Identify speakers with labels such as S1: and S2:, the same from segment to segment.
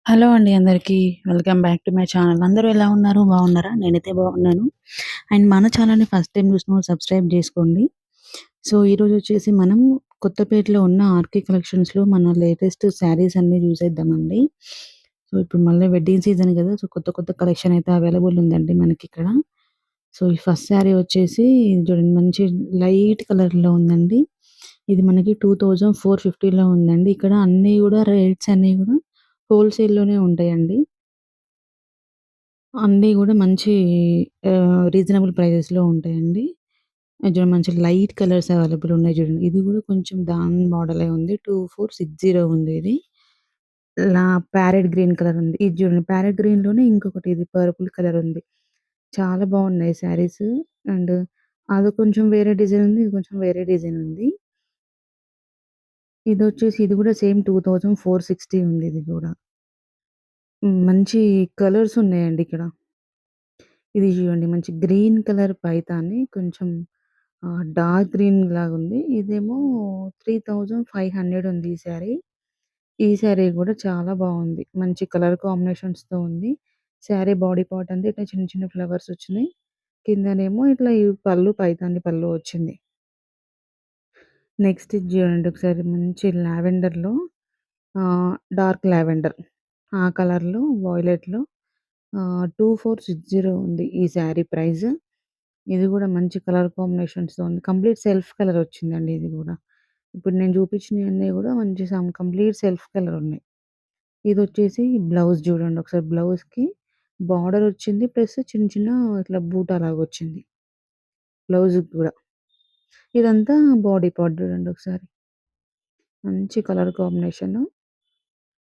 S1: Hello అండి అందరికీ. Welcome back to my channel. అందరూ ఎలా ఉన్నారు? బాగున్నారా? నేనైతే బాగున్నాను. అండ్ మన ఛానల్‌ని ఫస్ట్ టైమ్ చూసినోళ్ళు సబ్స్క్రైబ్ జేసుకోండి. సో, ఈరోజొచ్చేసి మనం కొత్తపేటలో ఉన్న ఆర్‌కే కలెక్షన్స్‌లో మన లేటెస్ట్ శారీస్ అన్నీ చూసేద్దామండి. సో, ఇప్పుడు మళ్ళీ వెడ్డింగ్ సీజన్ గదా! సో, కొత్త కొత్త కలెక్షన్ అయితే అవైలబుల్ ఉందండి మనకిక్కడ. సో, ఈ ఫస్ట్ శారీ వచ్చేసి చూడండి మంచి లైట్ కలర్‌లో ఉందండి. ఇది మనకి 2450లో ఉందండి. ఇక్కడ అన్నీ గూడా రేట్స్ అన్నీ గూడా హోల్‌సేల్‌లోనే ఉంటాయండి. అన్నీ గూడా మంచి రీజనబుల్ ప్రైజెస్‌లో ఉంటాయండి. అది చూడండి మంచి లైట్ కలర్స్ అవైలబుల్ ఉన్నాయి చూడండి. ఇది గూడా కొంచెం దాని మోడలే ఉంది. 2460 ఉంది ఇది. ప్యారెట్ గ్రీన్ కలర్ ఉంది. ఇది చూడండి ప్యారెట్ గ్రీన్‌లోనే ఇంకొకటి ఇది పర్పుల్ కలర్ ఉంది. చాలా బాగున్నాయి శారీస్. అండ్ అది కొంచెం వేరే డిజైన్ ఉంది. ఇది కొంచెం వేరే డిజైన్ ఉంది. ఇదొచ్చేసి ఇది గూడా సేమ్ 2460 ఉంది ఇది గూడా. మంచి కలర్స్ ఉన్నాయండి ఇక్కడ. ఇది చూడండి మంచి గ్రీన్ కలర్ పైతాని కొంచెం డార్క్ గ్రీన్ లాగుంది. ఇదేమో 3500 ఉంది ఈ శారీ. ఈ శారీ గూడా చాలా బావుంది. మంచి కలర్ కాంబినేషన్స్‌తో ఉంది. శారీ బాడీ పార్ట్ అంతా ఇట్లా చిన్న చిన్న ఫ్లవర్స్ వచ్చినాయి. కిందనేమో ఇట్లా ఈ పళ్ళు పైతాని పళ్ళు వచ్చింది. నెక్స్ట్ ఇది చూడండి ఒకసారి మంచి లావెండర్‌లో డార్క్ లావెండర్ ఆ కలర్‌లో వాయిలెట్‌లో 2460 ఉంది ఈ శారీ ప్రైస్. ఇది గూడా మంచి కలర్ కాంబినేషన్స్‌తో ఉంది. కంప్లీట్ సెల్ఫ్ కలర్ వచ్చిందండి ఇది గూడా. ఇప్పుడు నేను చూపించినయన్నీ గూడా మంచి కంప్లీట్ సెల్ఫ్ కలర్ ఉన్నాయి. ఇదొచ్చేసి బ్లౌజ్ జూడండి ఒకసారి బ్లౌజ్‌కి బార్డర్ వచ్చింది. ప్లస్ చిన్న చిన్న ఇట్లా బూటా లాగొచ్చింది. బ్లౌజ్‌కి గూడా. ఇదంతా బాడీ పార్ట్ జూడండి ఒకసారి. మంచి కలర్ కాంబినేషను.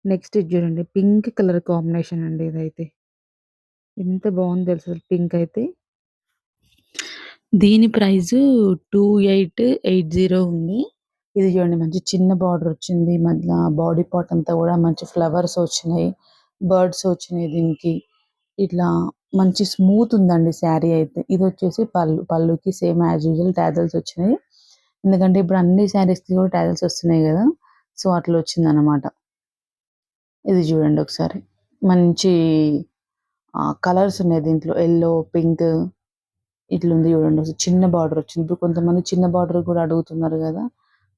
S1: నెక్స్ట్ ఇది జూడండి పింక్ కలర్ కాంబినేషన్ అండి ఇదైతే. ఎంత బావుందో తెలుసా పింక్ అయితే. దీని ప్రైసు 2880 ఉంది. ఇది చూడండి మంచి చిన్న బార్డర్ వచ్చింది. మధ్యల బాడీ పార్ట్ అంతా గూడా మంచి ఫ్లవర్స్ వచ్చినాయి. బర్డ్స్ వచ్చినాయి దీనికి. ఇట్లా మంచి స్మూత్ ఉందండి శారీ అయితే. ఇదొచ్చేసి పళ్ళు. పళ్ళుకి సేమ్ యాజ్ యూజువల్ టాజల్స్ వచ్చినాయి. ఎందుకంటే ఇప్పుడు అన్ని శారీస్‌కి కూడా టాజల్స్ వస్తున్నాయి గదా! సో, అట్లా వచ్చిందనమాట. ఇది చూడండి ఒకసారి. మంచి కలర్స్ ఉన్నాయి దీంట్లో. యెల్లో, పింక్ ఇట్లుంది చూడండి. చిన్న బార్డర్ వచ్చింది. ఇప్పుడు కొంతమంది చిన్న బార్డర్ కూడా అడుగుతున్నారు గదా!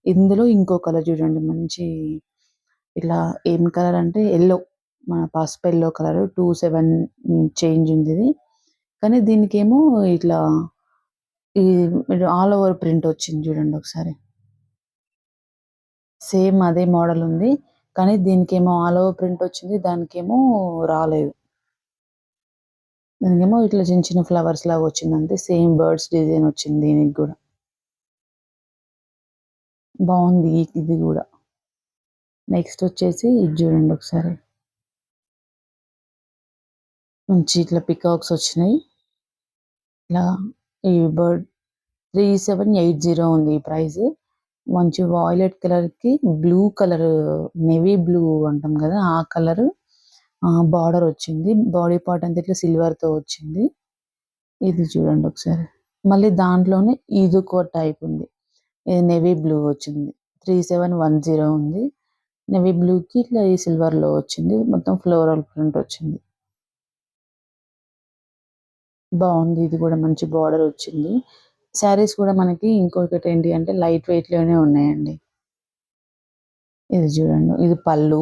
S1: ఇందులో ఇంకో కలర్ చూడండి. మంచి ఇట్లా ఏం కలర్ అంటే యెల్లో. మన పసుపు యెల్లో కలర్ 27 చేంజ్ ఉందిది. కానీ దీనికేమో ఇట్లా ఈ ఆల్ ఓవర్ ప్రింట్ వచ్చింది చూడండి ఒకసారి. సేమ్ అదే మోడల్ ఉంది. కానీ దీనికేమో ఆల్ ఓవర్ ప్రింట్ వచ్చింది. దానికేమో రాలేదు. దానికేమో ఇట్లా చిన్న చిన్న ఫ్లవర్స్ లాగా వచ్చిందంతే. సేమ్ బర్డ్స్ డిజైన్ వచ్చింది దీనికి గూడా. బావుంది ఇది గూడా. నెక్స్ట్ వచ్చేసి ఇది చూడండి ఒకసారి. మంచి ఇట్లా పికాక్స్ వచ్చినాయి. ఇలా ఈ బర్డ్ 3780 ఉంది ఈ ప్రైస్. మంచి వాయిలెట్ కలర్‌కి బ్లూ కలర్ నేవీ బ్లూ అంటాం గదా! ఆ కలర్ బార్డర్ వచ్చింది. బాడీ పార్ట్ అంతా ఇట్లా సిల్వర్‌తో వచ్చింది. ఇది చూడండి ఒకసారి. మళ్ళీ దాంట్లోనే ఇదొక టైప్ ఉంది. ఇది నేవీ బ్లూ వచ్చింది. 3710 ఉంది. నేవీ బ్లూకి ఇట్లా ఈ సిల్వర్‌లో వచ్చింది. మొత్తం ఫ్లోరల్ ప్రింట్ వచ్చింది. బావుంది. ఇది గూడా మంచి బార్డర్ వచ్చింది. శారీస్ కూడా మనకి ఇంకొకటేంటి అంటే లైట్ వెయిట్‌లోనే ఉన్నాయండి. ఇది చూడండి. ఇది పళ్ళు.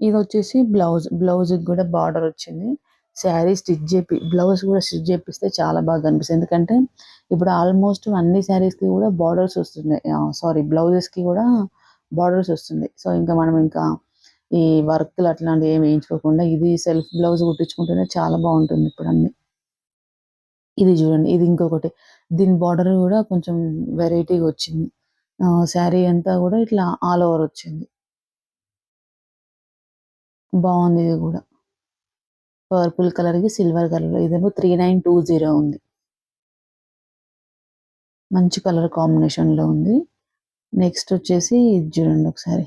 S1: ఇదొచ్చేసి బ్లౌజ్. బ్లౌజ్‌కి గూడా బార్డర్ వచ్చింది. శారీ బ్లౌజ్ గూడా స్టిచ్ చేపిస్తే చాలా బాగా కనిపిస్తది. ఎందుకంటే ఇప్పుడు ఆల్‌మోస్ట్ అన్ని శారీస్‌కి గూడా బార్డర్స్ వస్తున్నాయి. సారీ బ్లౌజెస్‌కి గూడా బార్డర్స్ వస్తున్నాయి. సో, ఇంకా మనం ఇంకా ఈ వర్కులు అట్లాంటివి ఏమి వేయించుకోకుండా ఇది సెల్ఫ్ బ్లౌజ్ కుట్టించుకుంటేనే చాలా బావుంటుంది ఇప్పుడన్నీ. ఇది జూడండి. ఇది ఇంకొకటి. దీని బార్డర్ గూడా కొంచెం వెరైటీగా వచ్చింది. శారీ అంతా గూడా ఇట్లా ఆల్ ఓవర్ వచ్చింది. బావుంది ఇది గూడా. పర్పుల్ కలర్‌కి సిల్వర్ కలర్‌లో ఇదేమో 3920 ఉంది. మంచి కలర్ కాంబినేషన్‌లో ఉంది. నెక్స్ట్ వచ్చేసి ఇది జూడండి ఒకసారి.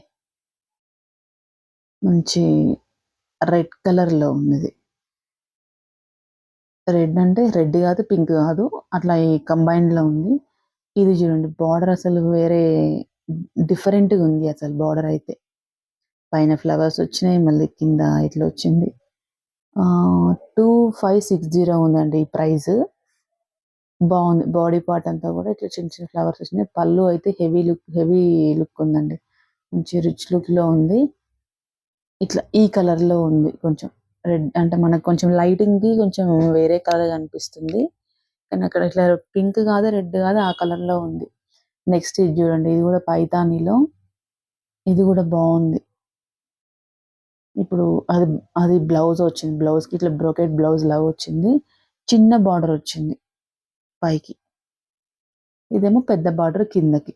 S1: మంచి రెడ్ కలర్‌లో ఉందిది. రెడ్ అంటే రెడ్ గాదు, పింక్ గాదు. అట్లా ఈ కంబైన్డ్‌లో ఉంది. ఇది జూడండి బార్డర్ అసలు వేరే డిఫరెంట్‌గా ఉంది అసలు బార్డర్ అయితే. పైన ఫ్లవర్స్ వచ్చినాయి. మళ్ళీ కింద ఇట్లా వచ్చింది. 2560 ఉందండి ఈ ప్రైస్. బావుంది. బాడీ పార్ట్ అంతా గూడా ఇట్లా చిన్న చిన్న ఫ్లవర్స్ వచ్చినాయి. పళ్ళు అయితే హెవీ లుక్ ఉందండి. మంచి రిచ్ లుక్‌లో ఉంది. ఇట్లా ఈ కలర్‌లో ఉంది కొంచెం. రెడ్ అంటే మనకు కొంచెం లైటింగ్‌కి కొంచెం వేరే కలర్ కనిపిస్తుంది. కానీ అక్కడ ఇట్లా పింక్ కాదు, రెడ్ కాదు ఆ కలర్‌లో ఉంది. నెక్స్ట్ ఇది జూడండి. ఇది గూడా పైతానీలో ఇది గూడా బావుంది. ఇప్పుడు అది అది బ్లౌజ్ వచ్చింది. బ్లౌజ్‌కి ఇట్లా బ్రోకెట్ బ్లౌజ్ లాగా వచ్చింది. చిన్న బార్డర్ వచ్చింది పైకి. ఇదేమో పెద్ద బార్డర్ కిందకి.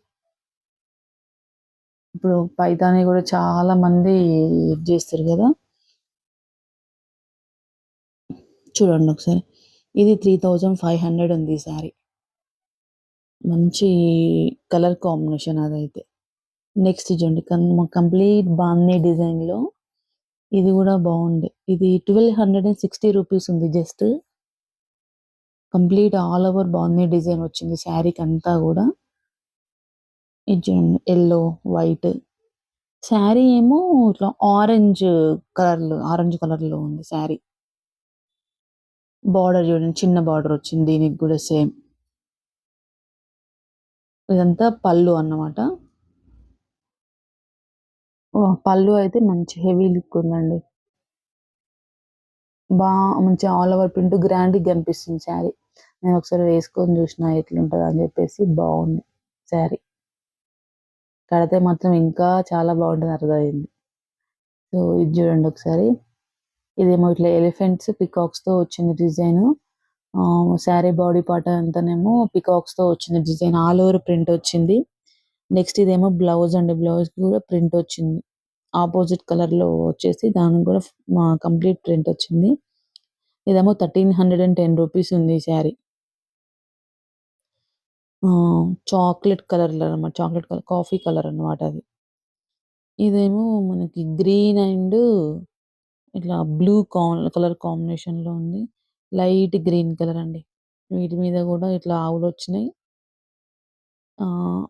S1: ఇప్పుడు పైతాని గూడా చాలా మంది ఇది జేస్తారు గదా! చూడండి ఒకసారి. ఇది 3500 ఉంది ఈ సారీ. మంచి కలర్ కాంబినేషన్ అదైతే. నెక్స్ట్ చూడండి కంప్లీట్ బాందిని డిజైన్‌లో ఇది గూడా బావుంది. ఇది 1260 రూపీస్ ఉంది just. Complete all over bandhani design వచ్చింది శారీకంతా గూడా. ఇది చూడండి యెల్లో, వైట్. శారీ ఏమో ఇట్లా ఆరెంజ్ కలర్‌లో ఉంది శారీ. బార్డర్ చూడండి చిన్న బార్డర్ వచ్చింది దీనికి గూడా సేమ్. ఇదంతా పళ్ళు అన్నమాట. ఓహ్! పళ్ళు అయితే మంచి హెవీ లుక్ ఉందండి. బా మంచి ఆల్ ఓవర్ ప్రింట్ గ్రాండ్‌గా కనిపిస్తుంది శారీ. నేనొకసారి వేసుకొని జూషిన ఎట్లుంటదని జెప్పేసి బావుంది శారీ. కడితే మాత్రం ఇంకా చాలా బావుంటదని అర్థమైంది. సో, ఇది జూడండి ఒకసారి. ఇదేమో ఇట్లా ఎలిఫెంట్స్, పీకాక్స్‌తో వచ్చింది డిజైను. శారీ బాడీ పార్ట్ అంతానేమో పీకాక్స్‌తో వచ్చింది డిజైన్. ఆల్ ఓవర్ ప్రింట్ వచ్చింది. నెక్స్ట్ ఇదేమో బ్లౌజ్ అండి. బ్లౌజ్‌కి గూడా ప్రింట్ వచ్చింది. అపోజిట్ కలర్‌లో వచ్చేసి దానికి గూడా కంప్లీట్ ప్రింట్ వచ్చింది. ఇదేమో 1310 రూపీస్ ఉంది ఈ శారీ. చాక్లేట్ కలర్‌లో అన్నమాట. చాక్లేట్ కలర్ కాఫీ కలర్ అన్నమాట అది. ఇదేమో మనకి గ్రీన్ అండ్ ఇట్లా బ్లూ కలర్ కాంబినేషన్‌లో ఉంది. లైట్ గ్రీన్ కలర్ అండి. వీటి మీద గూడా ఇట్లా ఆవులొచ్చినాయి. ఆహ్,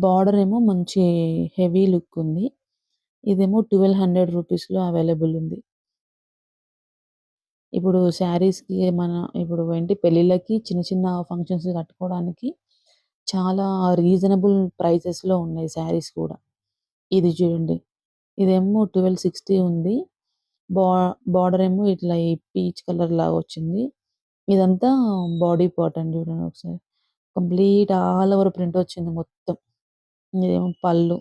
S1: బార్డర్ ఏమో మంచి హెవీ లుక్ ఉంది. ఇదేమో 1200 రూపీస్‌లో అవైలబుల్ ఉంది. ఇప్పుడు శారీస్‌కి ఇప్పుడు ఏంటి పెళ్ళిళ్ళకి చిన్న చిన్న ఫంక్షన్స్‌కి కట్టుకోవడానికి చాలా రీజనబుల్ ప్రైసెస్‌లో ఉన్నాయి శారీస్ కూడా. ఇది చూడండి. ఇదేమో 1260 ఉంది. బా బార్డర్ ఏమో ఇట్లా ఈ పీచ్ కలర్ లాగా వచ్చింది. ఇదంతా బాడీ పార్ట్ అండి చూడండి ఒకసారి. కంప్లీట్ ఆల్ ఓవర్ ప్రింట్ వచ్చింది మొత్తం. ఇదేమో పళ్ళు.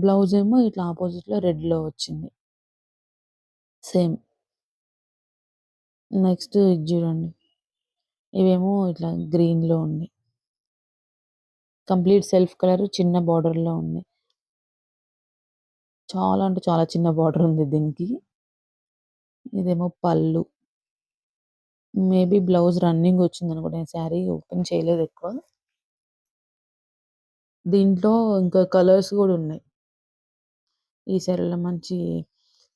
S1: బ్లౌజ్ ఏమో ఇట్లా అపోజిట్‌లో రెడ్‌లో వచ్చింది. సేమ్. నెక్స్ట్ ఇది చూడండి. ఇవేమో ఇట్లా గ్రీన్‌లో ఉన్నాయి. కంప్లీట్ సెల్ఫ్ కలర్ చిన్న బార్డర్‌లో ఉంది. చాలా అంటే చాలా చిన్న బార్డర్ ఉంది దీనికి. ఇదేమో పళ్ళు. మేబీ బ్లౌజ్ రన్నింగ్ వచ్చిందనుకుంటా. నేను శారీ ఓపెన్ చేయలేదు ఎక్కువ. దీంట్లో ఇంకా కలర్స్ గూడా ఉన్నాయి. ఈ శారీలో మంచి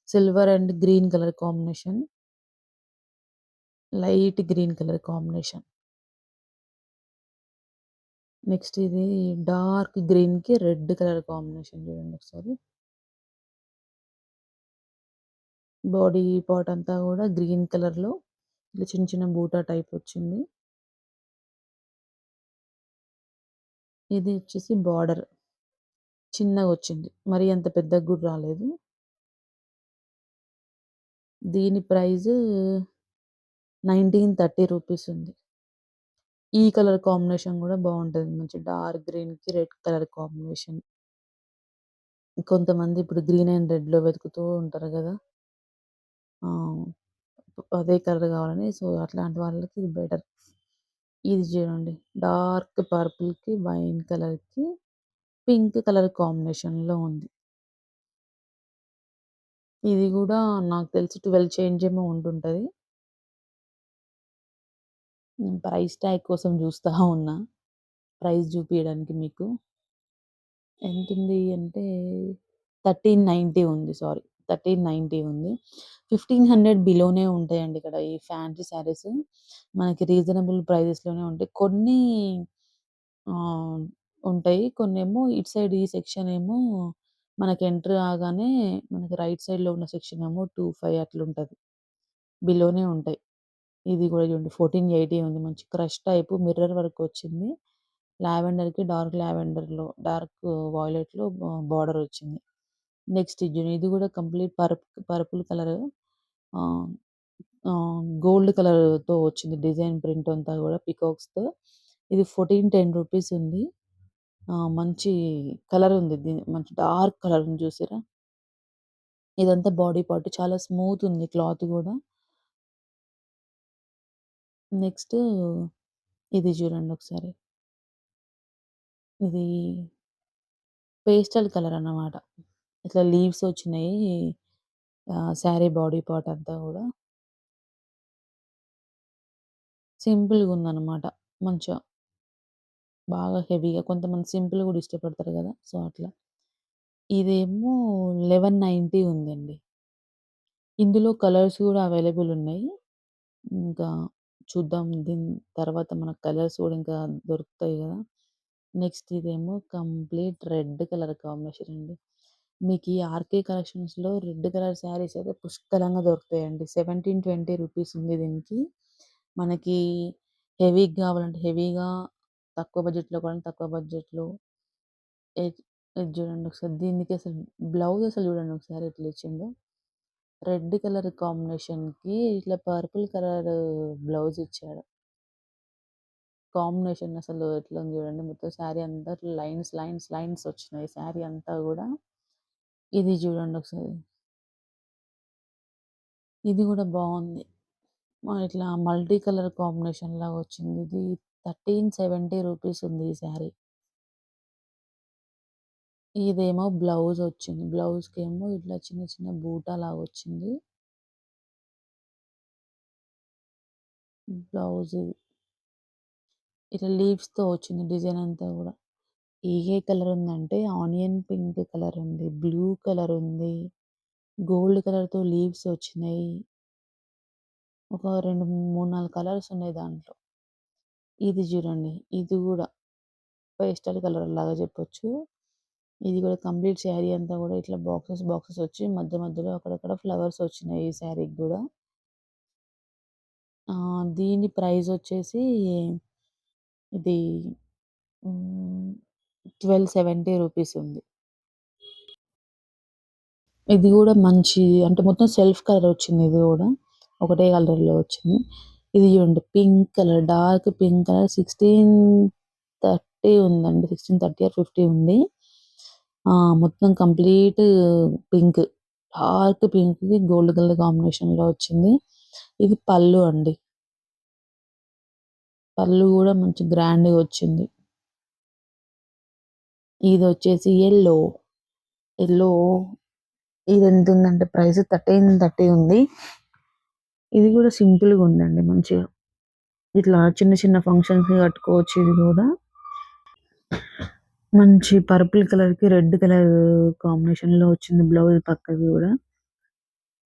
S1: silver and green colour combination. Light green colour combination. Next ఇది డార్క్ గ్రీన్‌కి రెడ్ కలర్ కాంబినేషన్ చూడండి ఒకసారి. బాడీ పార్ట్ అంతా గూడా గ్రీన్ కలర్‌లో ఇట్లా చిన్న చిన్న బూటా టైప్ వచ్చింది. ఇది వచ్చేసి బార్డర్ చిన్నగొచ్చింది. మరీ అంత పెద్దగా గూడా రాలేదు. దీని ప్రైజు 1930 రూపీస్ ఉంది. ఈ కలర్ కాంబినేషన్ గూడా బావుంటది. మంచి డార్క్ గ్రీన్‌కి రెడ్ కలర్ కాంబినేషన్. కొంతమంది ఇప్పుడు గ్రీన్ అండ్ రెడ్‌లో వెతుకుతూ ఉంటారు గదా! ఆ! అదే కలర్ గావాలని సో, అట్లాంటి వాళ్ళకి ఇది బెటర్. ఇది చూడండి. డార్క్ పర్పుల్‌కి, వైన్ కలర్‌కి, పింక్ కలర్ కాంబినేషన్‌లో ఉంది. ఇది గూడా నాకు తెలిసి 12 చేంజ్ ఏమో ఉంటుంటది. ప్రైస్ ట్యాగ్ కోసం జూస్తా ఉన్నా. ప్రైస్ జూపియడానికి మీకు. ఎంతుంది అంటే 1390 ఉంది. సారీ. 1390 ఉంది. 1500 బిలోనే ఉంటాయండి ఇక్కడ ఈ ఫ్యాన్సీ శారీస్. మనకి రీజనబుల్ ప్రైజెస్‌లోనే ఉంటాయి. కొన్ని ఆహ్, ఉంటాయి. కొన్నేమో ఇటు సైడ్ ఈ సెక్షన్ ఏమో మనకి ఎంటర్ కాగానే మనకి రైట్ సైడ్‌లో ఉన్న సెక్షన్ ఏమో 25 అట్లుంటది. బిలోనే ఉంటాయి. ఇది కూడా చూడండి 1480 ఉంది. మంచి క్రష్ టైపు మిర్రర్ వర్క్ వచ్చింది. లావెండర్‌కి డార్క్ లావెండర్‌లో, డార్క్ వాయిలెట్‌లో బార్డర్ వచ్చింది. నెక్స్ట్ ఇది చూడండి. ఇది కూడా కంప్లీట్ పర్పుల్ కలర్ ఆహ్, గోల్డ్ కలర్‌తో వచ్చింది. డిజైన్ ప్రింట్ అంతా కూడా పీకాక్స్‌తో. ఇది 1410 రూపీస్ ఉంది. మంచి కలర్ ఉంది. మంచి డార్క్ కలర్ ఉంది చూసారా? ఇదంతా బాడీ పార్ట్. చాలా స్మూత్ ఉంది క్లాత్ గూడా. నెక్స్ట్ ఇది చూడండి ఒకసారి. ఇది పేస్టల్ కలర్ అన్నమాట. ఇట్లా లీవ్స్ వచ్చినాయి. శారీ బాడీ పార్ట్ అంతా గూడా సింపుల్‌గుందన్నమాట. మంచిగా బాగా హెవీగా కొంతమంది సింపుల్ గూడా ఇష్టపడతారు గదా! సో, అట్లా. ఇదేమో 1190 ఉందండి. ఇందులో కలర్స్ గూడా అవైలబుల్ ఉన్నాయి. ఇంకా చూద్దాం దీని తర్వాత మనకు కలర్స్ గూడా ఇంకా దొరుకుతాయి గదా! నెక్స్ట్ ఇదేమో కంప్లీట్ రెడ్ కలర్ కాంబినేషన్ అండి. మీకు ఈ ఆర్‌కే కలెక్షన్స్‌లో రెడ్ కలర్ శారీస్ అయితే పుష్కలంగా దొరుకుతాయండి. 1720 రూపీస్ ఉంది దీనికి. మనకి హెవీగా గావాలంటే హెవీగా, తక్కువ బడ్జెట్‌లో కావాలంటే తక్కువ బడ్జెట్‌లో. ఇది ఇది జూడండి ఒకసారి దీనికి అసలు బ్లౌజ్ అసలు జూడండి ఒకసారి ఎట్లా ఇచ్చిండో. రెడ్ కలర్ కాంబినేషన్‌కి ఇట్లా పర్పుల్ కలర్ బ్లౌజ్ ఇచ్చాడు. కాంబినేషన్ అసలు ఎట్లుంది జూడండి. మొత్తం శారీ అంతా లైన్స్ వచ్చినాయి శారీ అంతా గూడా. ఇది జూడండి ఒకసారి. ఇది గూడా బావుంది. ఇట్లా మల్టీ కలర్ కాంబినేషన్ లాగా వచ్చింది. ఇది 1370 రూపీస్ ఉంది ఈ శారీ. ఇదేమో బ్లౌజ్ వచ్చింది. బ్లౌజ్‌కేమో ఇట్లా చిన్న చిన్న బూటా లాగా వచ్చింది. బ్లౌజ్ ఇది. ఇట్లా లీవ్స్‌తో వచ్చింది డిజైన్ అంతా గూడా. ఏ కలర్ ఉందంటే ఆనియన్ పింక్ కలర్ ఉంది. బ్లూ కలర్ ఉంది. గోల్డ్ కలర్‌తో లీవ్స్ వచ్చినాయి. ఒక 2, 3, 4 కలర్స్ ఉన్నాయి దాంట్లో. ఇది జూడండి. ఇది గూడా పేస్టల్ కలర్ లాగా జెప్పొచ్చు. ఇది గూడా కంప్లీట్ శారీ అంతా గూడా ఇట్లా బాక్సెస్ వచ్చి మధ్య మధ్యలో అక్కడక్కడ ఫ్లవర్స్ వచ్చినాయి ఈ శారీకి గూడా. దీని ప్రైస్ వచ్చేసి ఇది హ్మ్. 1270 రూపీస్ ఉంది. ఇది గూడా మంచి అంటే మొత్తం సెల్ఫ్ కలర్ వచ్చింది ఇది గూడా. ఒకటే కలర్‌లో వచ్చింది. ఇది చూడండి pink colour, dark pink colour 1630 ఉందండి. 1630 ఆర్ 50 ఉంది. మొత్తం కంప్లీట్ పింక్. డార్క్ పింక్‌కి గోల్డ్ కలర్ కాంబినేషన్‌లో వచ్చింది. ఇది పళ్ళు అండి. పళ్ళు గూడా మంచి గ్రాండ్‌గా వచ్చింది. ఇదొచ్చేసి యెల్లో. యెల్లో ఇదెంతుందంటే ప్రైస్ 1330 ఉంది. ఇది గూడా సింపుల్‌గా ఉందండి మంచిగా. ఇట్లా చిన్న చిన్న ఫంక్షన్స్‌కి కట్టుకోవచ్చు ఇది గూడా. మంచి పర్పుల్ కలర్‌కి రెడ్ కలర్ కాంబినేషన్‌లో వచ్చింది బ్లౌజ్ పక్కకి గూడా.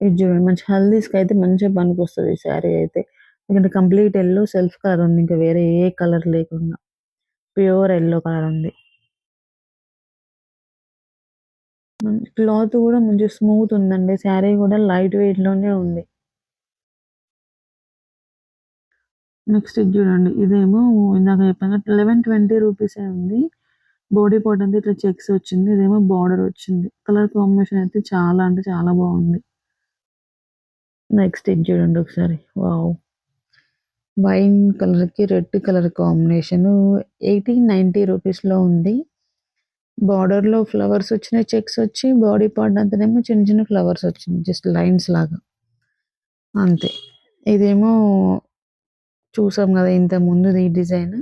S1: ఇది చూడండి మంచి హల్దీస్‌కయితే మంచిగా పనికొస్తది ఈ శారీ అయితే. ఎందుకంటే కంప్లీట్ యెల్లో సెల్ఫ్ కలర్ ఉంది. ఇంకా వేరే ఏ కలర్ లేకుండా. ప్యూర్ యెల్లో కలర్ ఉంది. క్లాత్ గూడా మంచిగా స్మూత్ ఉందండి. శారీ గూడా లైట్ వెయిట్‌లోనే ఉంది. నెక్స్ట్ ఇది చూడండి. ఇదేమో ఇందాక చెప్పాను 1120 రూపీసే ఉంది. బాడీ పార్ట్ అంతా ఇట్లా చెక్స్ వచ్చింది. ఇదేమో బార్డర్ వచ్చింది. కలర్ కాంబినేషన్ అయితే చాలా అంటే చాలా బావుంది. నెక్స్ట్ ఇది చూడండి ఒకసారి. వావ్! వైన్ కలర్‌కి రెడ్ కలర్ కాంబినేషను 1890 రూపీస్‌లో ఉంది. బార్డర్‌లో ఫ్లవర్స్ వచ్చినాయి. చెక్స్ వచ్చి బాడీ పార్ట్ అంతానేమో చిన్న చిన్న ఫ్లవర్స్ వచ్చినాయి. జస్ట్ లైన్స్ లాగా. అంతే. ఇదేమో చూసాం గదా! ఇంతకుముందుది ఈ డిజైన్.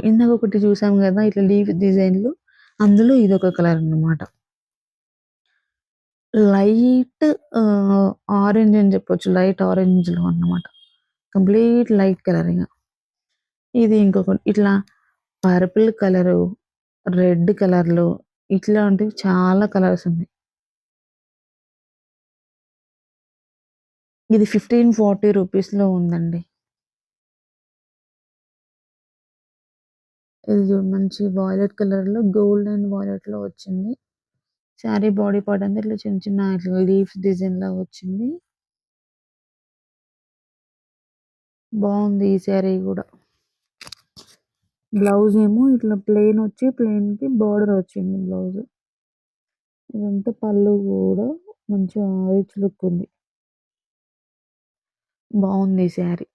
S1: ఇందాక ఒకటి చూసాం గదా! ఇట్లా లీఫ్ డిజైన్‌లో అందులో ఇదొక కలర్ అన్నమాట. లైట్ ఆరెంజ్ అని చెప్పొచ్చు. లైట్ ఆరెంజ్‌లో అన్నమాట. కంప్లీట్ లైట్ కలర్ ఇగ. ఇది ఇంకొకటి ఇట్లా పర్పుల్ కలరు, రెడ్ కలర్‌లో ఇట్లాంటివి చాలా కలర్స్ ఉన్నాయి. ఇది 1540 రూపీస్‌లో ఉందండి. ఇది మంచి వాయిలెట్ కలర్‌లో గోల్డ్ అండ్ వాయిలెట్‌లో వచ్చింది. శారీ బాడీ పార్ట్ అంతా ఇట్లా చిన్న చిన్న ఇట్లా లీఫ్స్ డిజైన్ లాగా వచ్చింది. బాగుంది ఈ శారీ కూడా. బ్లౌజ్ ఏమో ఇట్లా ప్లెయిన్ వచ్చి ప్లెయిన్ కి బార్డర్ వచ్చింది బ్లౌజ్. ఇదంతా పళ్ళు కూడా మంచిగా రిచ్ లుక్ ఉంది. బాగుంది ఈ శారీ.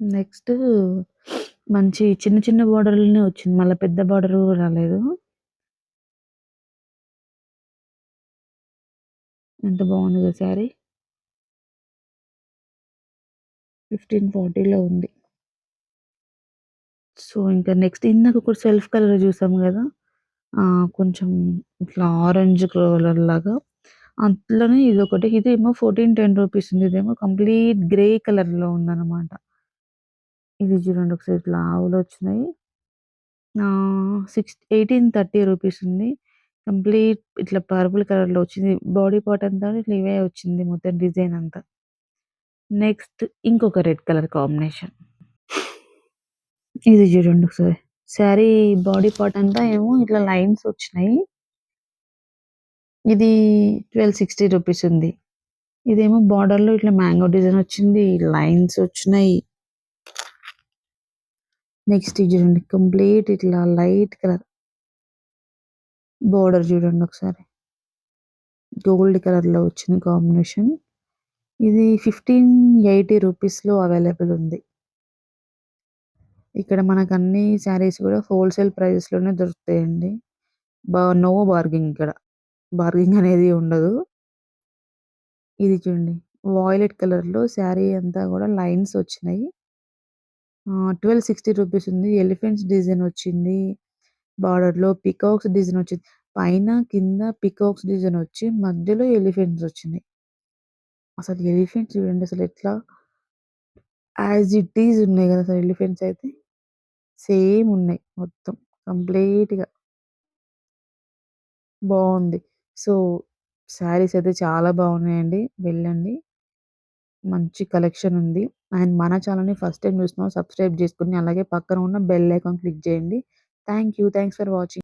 S1: నెక్స్ట్ మంచి చిన్న చిన్న బార్డర్‌లోనే వచ్చింది. మళ్ళా పెద్ద బార్డర్ రాలేదు. ఎంత బాగుందో శారీ. 1540లో ఉంది. సో, ఇంకా నెక్స్ట్ ఇందాక ఒక సెల్ఫ్ కలర్ చూసాం గదా! కొంచెం ఇట్లా ఆరెంజ్ కలర్ లాగా. అందులోనే ఇదొకటి. ఇదేమో 1410 రూపీస్ ఉంది. ఇదేమో కంప్లీట్ గ్రే కలర్‌లో ఉందన్నమాట. ఇది చూడండి ఒకసారి ఇట్లా ఆవులొచ్చినాయి. 1830 రూపీస్ ఉంది. కంప్లీట్ ఇట్లా పర్పుల్ కలర్‌లో వచ్చింది. బాడీ పార్ట్ అంతా ఇట్లా ఇవే వచ్చింది మొత్తం డిజైన్ అంతా. నెక్స్ట్ ఇంకొక రెడ్ కలర్ కాంబినేషన్. ఇది చూడండి ఒకసారి. శారీ బాడీ పార్ట్ అంతా ఏమో ఇట్లా లైన్స్ వచ్చినాయి. ఇది 1260 రూపీస్ ఉంది. ఇదేమో బార్డర్‌లో ఇట్లా మ్యాంగో డిజైన్ వచ్చింది. లైన్స్ వచ్చినాయి. నెక్స్ట్ ఇది చూడండి కంప్లీట్ ఇట్లా లైట్ కలర్. బోర్డర్ చూడండి ఒకసారి. గోల్డ్ కలర్‌లో వచ్చిన కాంబినేషన్. ఇది 1580 రూపీస్‌లో అవైలబుల్ ఉంది. ఇక్కడ మనకన్ని శారీస్ కూడా హోల్‌సేల్ ప్రైజెస్‌లోనే దొరుకుతాయండి. నో బార్గింగ్ ఇక్కడ. బార్గింగ్ అనేది ఉండదు. ఇది చూడండి. వాయిలెట్ కలర్‌లో శారీ అంతా కూడా లైన్స్ వచ్చినాయి. 1260 రూపీస్ ఉంది. ఎలిఫెంట్స్ డిజైన్ వచ్చింది. బార్డర్‌లో పీకాక్స్ డిజైన్ వచ్చింది. పైన, కింద పీకాక్స్ డిజైన్ వచ్చి మధ్యలో ఎలిఫెంట్స్ వచ్చినాయి. అసలు ఎలిఫెంట్స్ చూడండి అసలు ఎట్లా యాజ్ ఇట్ ఈజ్ ఉన్నాయి కదా! అసలు ఎలిఫెంట్స్ అయితే సేమ్ ఉన్నాయి మొత్తం కంప్లీట్‌గా. బావుంది. సో, శారీస్ అయితే చాలా బాగున్నాయండి. వెళ్ళండి. మంచి కలెక్షన్ ఉంది. అండ్ మన ఛానెల్‌ని ఫస్ట్ టైమ్ చూస్తున్న వాళ్ళు సబ్స్క్రైబ్ చేసుకొని అలాగే పక్కన ఉన్న బెల్ ఐకాన్ క్లిక్ చేయండి. Thank you. Thanks for watching.